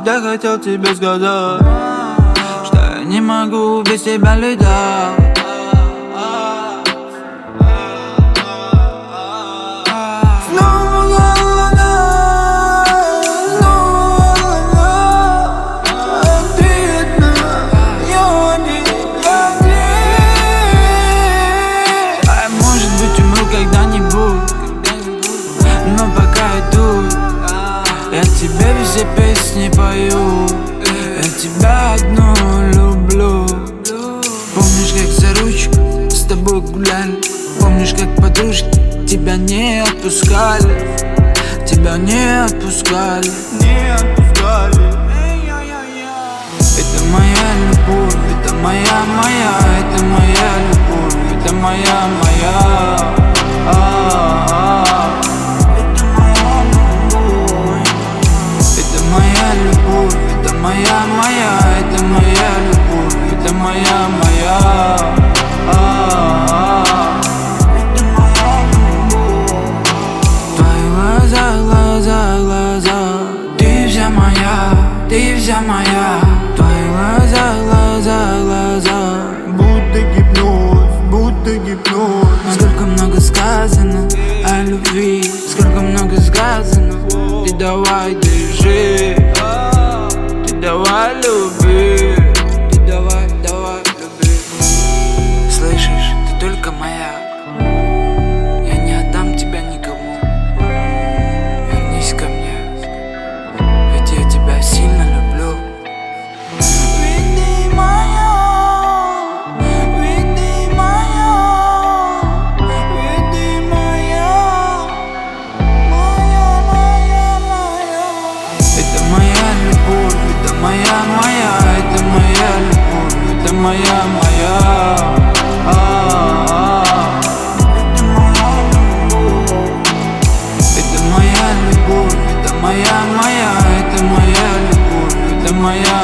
всегда хотел тебе сказать, что я не могу без тебя летать. Но пока иду, я тебе все песни пою, я тебя одну люблю. Помнишь, как за ручку с тобой гуляли? Помнишь, как подружки тебя не отпускали? Тебя не отпускали. Это моя любовь, это моя, это моя любовь, это моя. Это моя любовь, это моя. Это моя любовь. Твои глаза, ты вся моя, ты вся моя. Твои глаза, будто гипноз. Сколько много сказано о любви, сколько много сказано. Ты давай держи, ты давай люби, ты давай люби. Слышишь, ты только моя, я не отдам тебя никому. Вернись ко мне, ведь я тебя сильно люблю. Ведь ты моя, ведь ты моя, ведь ты моя. Это моя любовь, это моя, это моя любовь, это моя. Это моя любовь, это моя, это моя любовь, это моя.